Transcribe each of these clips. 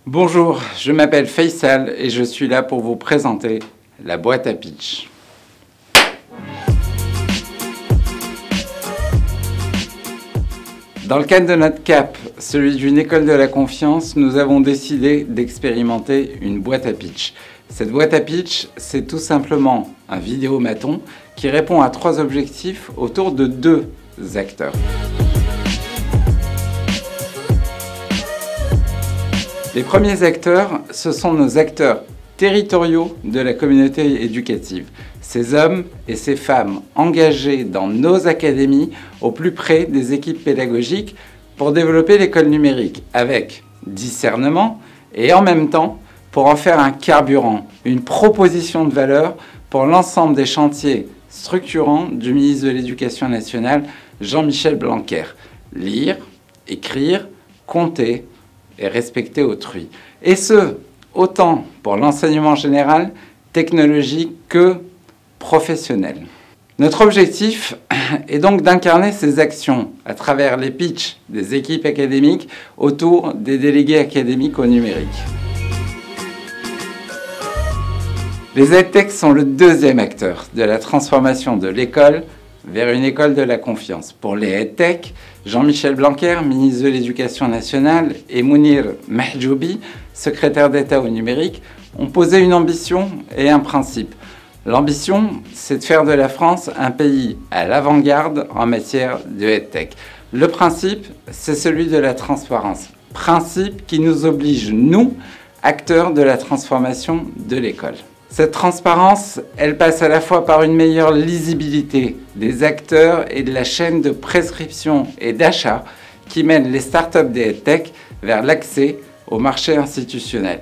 Bonjour, je m'appelle Faisal et je suis là pour vous présenter la boîte à pitch. Dans le cadre de notre cap, celui d'une école de la confiance, nous avons décidé d'expérimenter une boîte à pitch. Cette boîte à pitch, c'est tout simplement un vidéomaton qui répond à 3 objectifs autour de 2 acteurs. Les premiers acteurs, ce sont nos acteurs territoriaux de la communauté éducative. Ces hommes et ces femmes engagés dans nos académies au plus près des équipes pédagogiques pour développer l'école numérique avec discernement et en même temps pour en faire un carburant, une proposition de valeur pour l'ensemble des chantiers structurants du ministre de l'Éducation nationale, Jean-Michel Blanquer. Lire, écrire, compter et respecter autrui. Et ce, autant pour l'enseignement général, technologique que professionnel. Notre objectif est donc d'incarner ces actions à travers les pitchs des équipes académiques autour des délégués académiques au numérique. Les EdTech sont le deuxième acteur de la transformation de l'école vers une école de la confiance. Pour les EdTech, Jean-Michel Blanquer, ministre de l'Éducation nationale, et Mounir Mahjoubi, secrétaire d'État au numérique, ont posé une ambition et un principe. L'ambition, c'est de faire de la France un pays à l'avant-garde en matière de EdTech. Le principe, c'est celui de la transparence. Principe qui nous oblige, nous, acteurs de la transformation de l'école. Cette transparence, elle passe à la fois par une meilleure lisibilité des acteurs et de la chaîne de prescription et d'achat qui mène les startups des EdTech vers l'accès au marché institutionnel.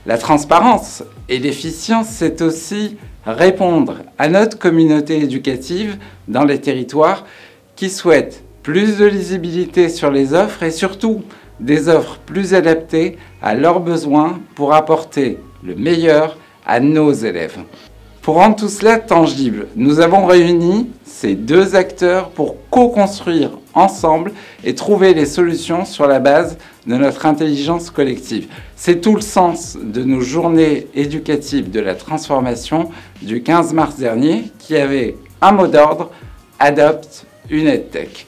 La transparence et l'efficience, c'est aussi répondre à notre communauté éducative dans les territoires qui souhaitent plus de lisibilité sur les offres et surtout des offres plus adaptées à leurs besoins pour apporter le meilleur à nos élèves. Pour rendre tout cela tangible, nous avons réuni ces 2 acteurs pour co-construire ensemble et trouver les solutions sur la base de notre intelligence collective. C'est tout le sens de nos journées éducatives de la transformation du 15 mars dernier qui avait un mot d'ordre: adopte une EdTech.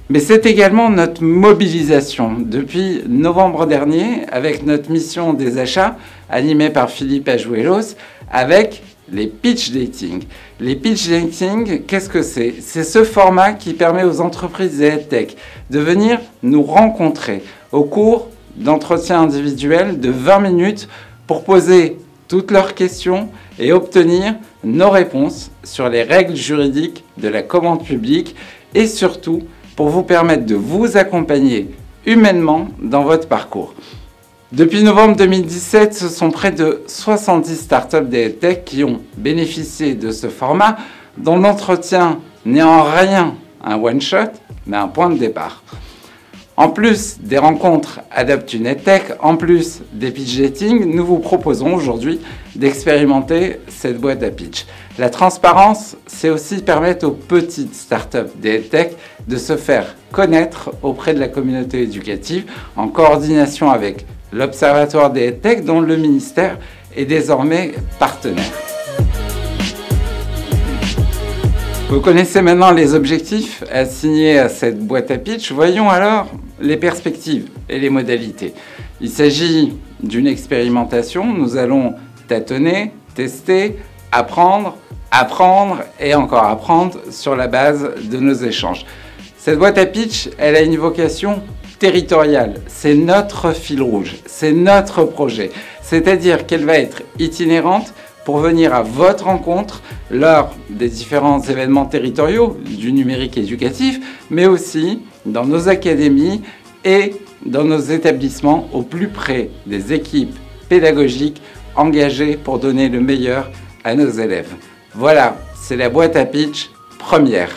Mais c'est également notre mobilisation depuis novembre dernier avec notre mission des achats animée par Philippe Ajuelos avec les pitch dating. Les pitch dating, qu'est-ce que c'est? C'est ce format qui permet aux entreprises et EdTech de venir nous rencontrer au cours d'entretiens individuels de 20 minutes pour poser toutes leurs questions et obtenir nos réponses sur les règles juridiques de la commande publique et surtout pour vous permettre de vous accompagner humainement dans votre parcours. Depuis novembre 2017, ce sont près de 70 startups des EdTech qui ont bénéficié de ce format, dont l'entretien n'est en rien un one-shot, mais un point de départ. En plus des rencontres Adopte une EdTech, en plus des pitch dating, nous vous proposons aujourd'hui d'expérimenter cette boîte à pitch. La transparence, c'est aussi permettre aux petites startups des EdTech de se faire connaître auprès de la communauté éducative en coordination avec l'Observatoire des EdTech dont le ministère est désormais partenaire. Vous connaissez maintenant les objectifs assignés à cette boîte à pitch. Voyons alors les perspectives et les modalités. Il s'agit d'une expérimentation. Nous allons tâtonner, tester, apprendre et encore apprendre sur la base de nos échanges. Cette boîte à pitch, elle a une vocation territoriale. C'est notre fil rouge, c'est notre projet. C'est-à-dire qu'elle va être itinérante pour venir à votre rencontre lors des différents événements territoriaux du numérique éducatif, mais aussi dans nos académies et dans nos établissements au plus près des équipes pédagogiques engagées pour donner le meilleur à nos élèves. Voilà, c'est la boîte à pitch première.